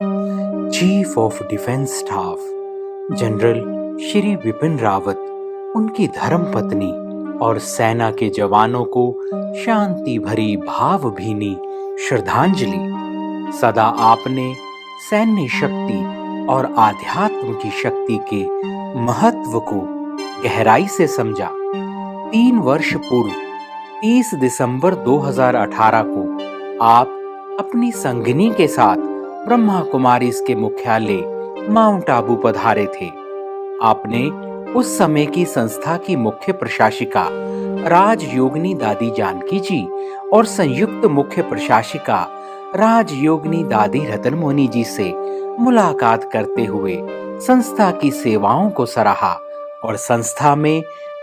Chief of defence staff general Shri Vipin Rawat, उनकी धर्मपत्नी और सेना के जवानों को शांति भरी भावभीनी श्रद्धांजलि। सदा आपने सैन्य शक्ति और आध्यात्म की शक्ति के महत्व को गहराई से समझा। 3 वर्ष पूर्व 30 दिसंबर 2018 को आप अपनी संगिनी के साथ ब्रह्मा कुमारीज के मुख्यालय माउंट आबू पधारे थे। आपने उस समय की संस्था की मुख्य प्रशासिका राजयोगिनी दादी जानकी जी और संयुक्त मुख्य प्रशासिका राजयोगिनी दादी रतन मोनी जी से मुलाकात करते हुए संस्था की सेवाओं को सराहा और संस्था में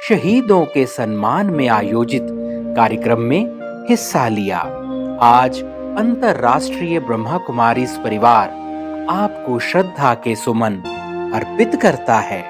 शहीदों के सम्मान में आयोजित कार्यक्रम में हिस्सा लिया। आज अंतर्राष्ट्रीय ब्रह्मा कुमारीज परिवार आपको श्रद्धा के सुमन अर्पित करता है।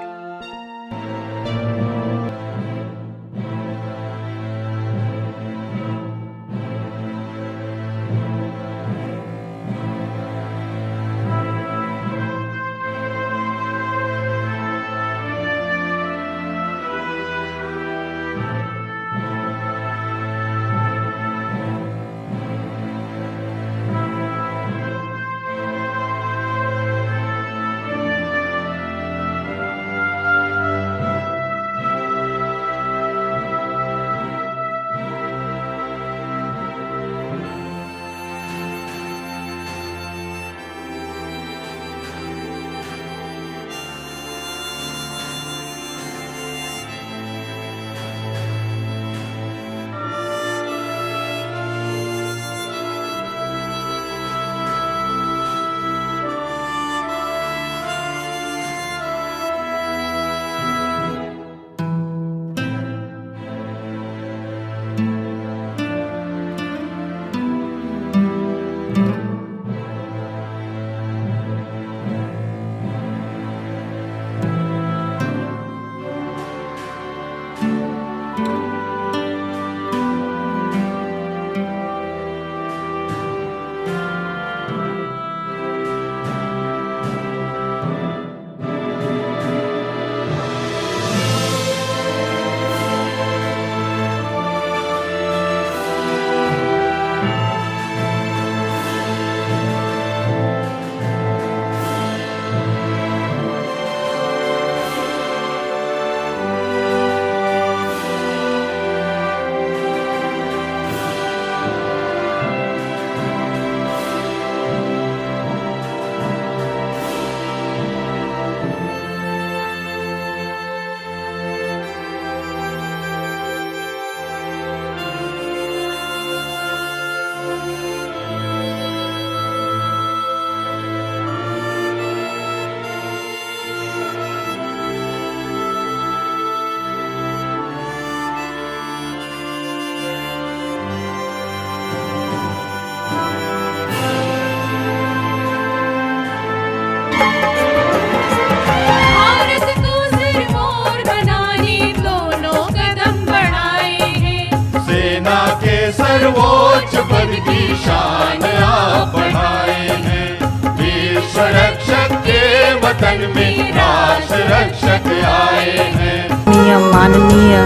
सर्वोच्च पद की शान आप बढ़ाए हैं। वीर संरक्षक के वतन में राष्ट्र रक्षक आए हैं। माननीय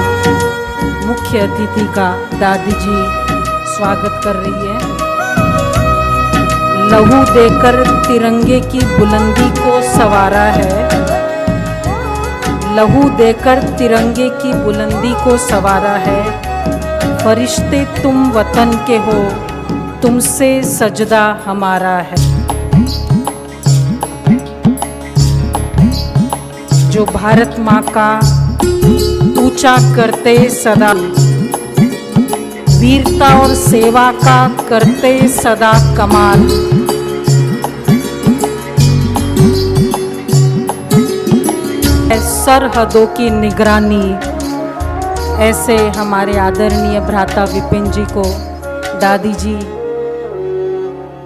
मुख्य अतिथि का दादी जी स्वागत कर रही है। लहू देकर तिरंगे की बुलंदी को संवारा है। लहू देकर तिरंगे की बुलंदी को संवारा है। फरिश्ते तुम वतन के हो, तुमसे सजदा हमारा है। जो भारत माँ का ऊंचा करते सदा, वीरता और सेवा का करते सदा कमाल। सरहदों की निगरानी, ऐसे हमारे आदरणीय भ्राता विपिन जी को दादी जी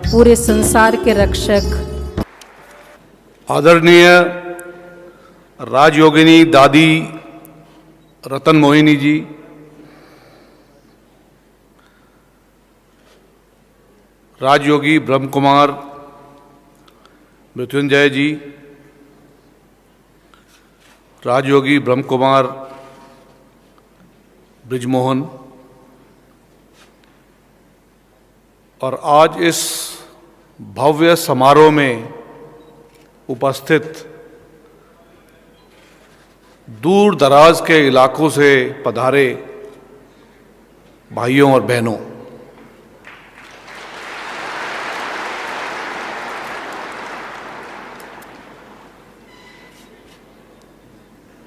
पूरे संसार के रक्षक। आदरणीय राजयोगिनी दादी रतन मोहिनी जी, राजयोगी ब्रह्म कुमार मृत्युंजय जी, राजयोगी ब्रह्म कुमार ब्रिजमोहन, और आज इस भव्य समारोह में उपस्थित दूर दराज के इलाकों से पधारे भाइयों और बहनों,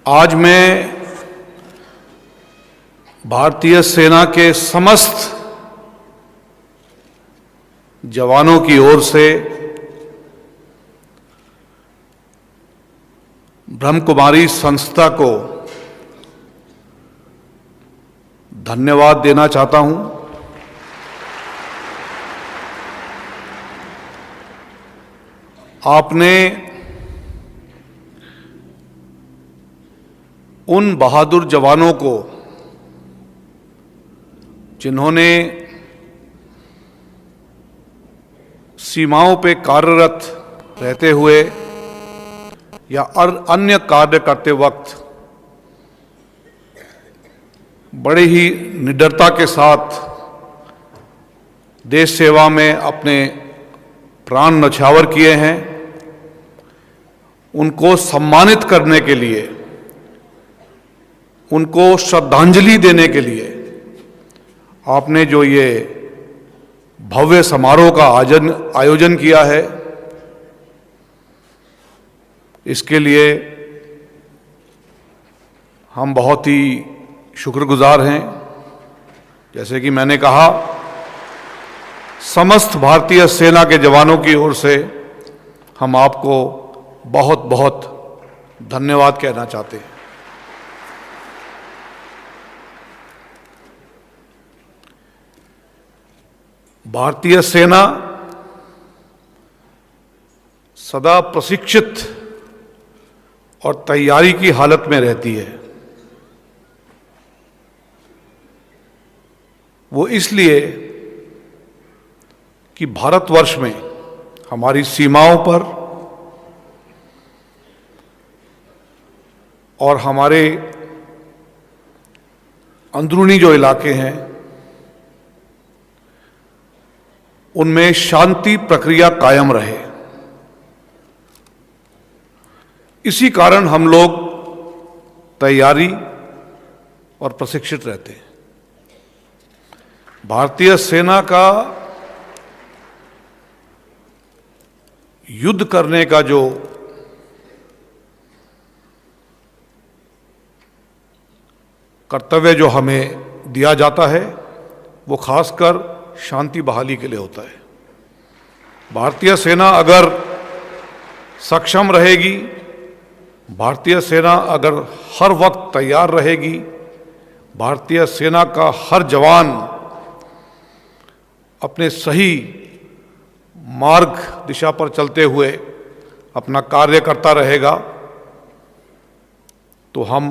आज मैं भारतीय सेना के समस्त जवानों की ओर से ब्रह्म कुमारी संस्था को धन्यवाद देना चाहता हूं। आपने उन बहादुर जवानों को, जिन्होंने सीमाओं पे कार्यरत रहते हुए या अन्य कार्य करते वक्त बड़े ही निडरता के साथ देश सेवा में अपने प्राण न्यौछावर किए हैं, उनको सम्मानित करने के लिए, उनको श्रद्धांजलि देने के लिए आपने जो ये भव्य समारोह का आयोजन किया है, इसके लिए हम बहुत ही शुक्रगुजार हैं। जैसे कि मैंने कहा, समस्त भारतीय सेना के जवानों की ओर से हम आपको बहुत बहुत धन्यवाद कहना चाहते हैं। भारतीय सेना सदा प्रशिक्षित और तैयारी की हालत में रहती है। वो इसलिए कि भारतवर्ष में हमारी सीमाओं पर और हमारे अंदरूनी जो इलाके हैं, उनमें शांति प्रक्रिया कायम रहे। इसी कारण हम लोग तैयारी और प्रशिक्षित रहते हैं। भारतीय सेना का युद्ध करने का जो कर्तव्य जो हमें दिया जाता है, वो खासकर शांति बहाली के लिए होता है। भारतीय सेना अगर सक्षम रहेगी, भारतीय सेना अगर हर वक्त तैयार रहेगी, भारतीय सेना का हर जवान अपने सही मार्ग दिशा पर चलते हुए अपना कार्य करता रहेगा, तो हम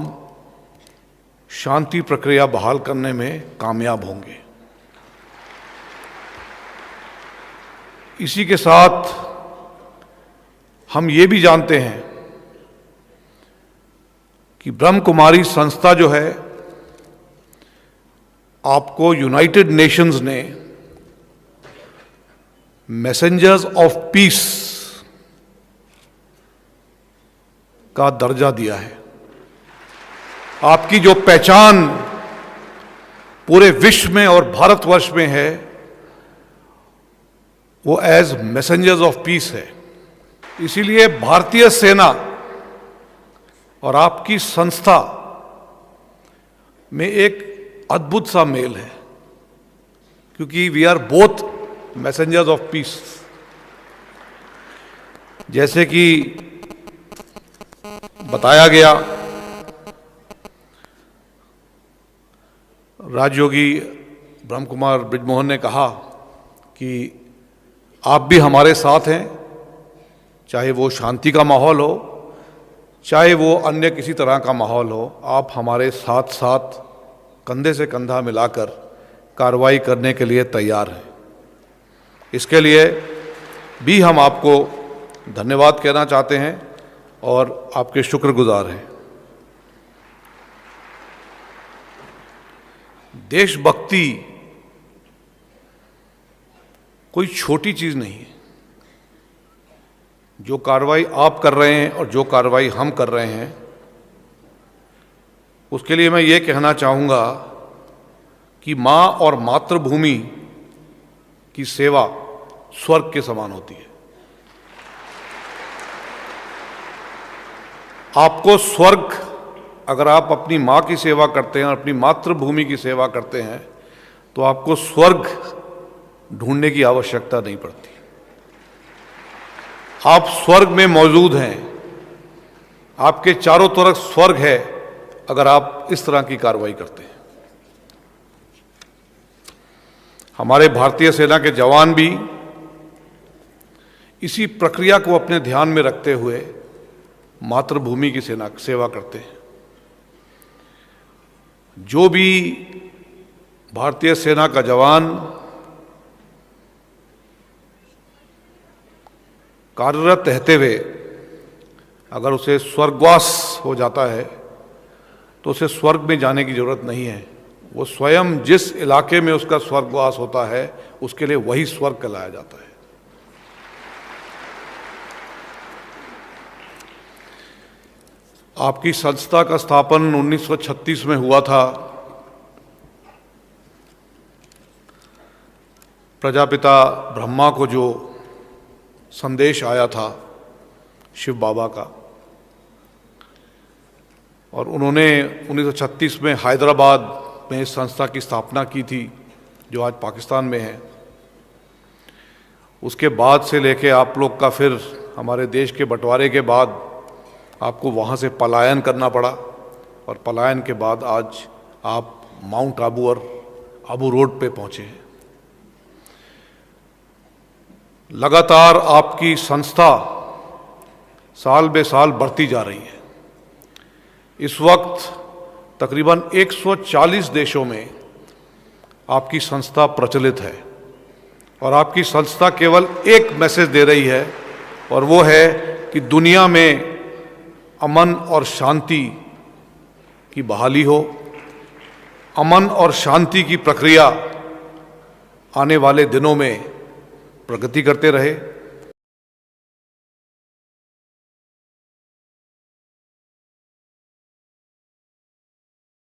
शांति प्रक्रिया बहाल करने में कामयाब होंगे। इसी के साथ हम ये भी जानते हैं कि ब्रह्म कुमारी संस्था जो है, आपको यूनाइटेड नेशंस ने मैसेंजर्स ऑफ पीस का दर्जा दिया है। आपकी जो पहचान पूरे विश्व में और भारतवर्ष में है, वो एज मैसेंजर्स ऑफ पीस है। इसीलिए भारतीय सेना और आपकी संस्था में एक अद्भुत सा मेल है, क्योंकि we are both messengers of peace. जैसे कि बताया गया, राजयोगी ब्रह्म कुमार ब्रिजमोहन ने कहा कि आप भी हमारे साथ हैं, चाहे वो शांति का माहौल हो, चाहे वो अन्य किसी तरह का माहौल हो, आप हमारे साथ साथ कंधे से कंधा मिलाकर कार्रवाई करने के लिए तैयार हैं। इसके लिए भी हम आपको धन्यवाद कहना चाहते हैं और आपके शुक्रगुजार हैं। देशभक्ति कोई छोटी चीज नहीं है। जो कार्रवाई आप कर रहे हैं और जो कार्रवाई हम कर रहे हैं, उसके लिए मैं ये कहना चाहूँगा कि माँ और मातृभूमि की सेवा स्वर्ग के समान होती है। आपको स्वर्ग, अगर आप अपनी माँ की सेवा करते हैं और अपनी मातृभूमि की सेवा करते हैं, तो आपको स्वर्ग ढूंढने की आवश्यकता नहीं पड़ती। आप स्वर्ग में मौजूद हैं, आपके चारों तरफ स्वर्ग है अगर आप इस तरह की कार्रवाई करते हैं। हमारे भारतीय सेना के जवान भी इसी प्रक्रिया को अपने ध्यान में रखते हुए मातृभूमि की सेवा करते हैं। जो भी भारतीय सेना का जवान कार्यरत रहते हुए अगर उसे स्वर्गवास हो जाता है, तो उसे स्वर्ग में जाने की जरूरत नहीं है। वो स्वयं जिस इलाके में उसका स्वर्गवास होता है, उसके लिए वही स्वर्ग कहलाया जाता है। आपकी संस्था का स्थापन 1936 में हुआ था। प्रजापिता ब्रह्मा को जो संदेश आया था शिव बाबा का, और उन्होंने 1936 में हैदराबाद में इस संस्था की स्थापना की थी, जो आज पाकिस्तान में है। उसके बाद से लेके आप लोग का फिर हमारे देश के बंटवारे के बाद आपको वहाँ से पलायन करना पड़ा, और पलायन के बाद आज आप माउंट आबू और आबू रोड पे पहुँचे हैं। लगातार आपकी संस्था साल बे साल बढ़ती जा रही है। इस वक्त तकरीबन 140 देशों में आपकी संस्था प्रचलित है, और आपकी संस्था केवल एक मैसेज दे रही है, और वो है कि दुनिया में अमन और शांति की बहाली हो। अमन और शांति की प्रक्रिया आने वाले दिनों में प्रगति करते रहे।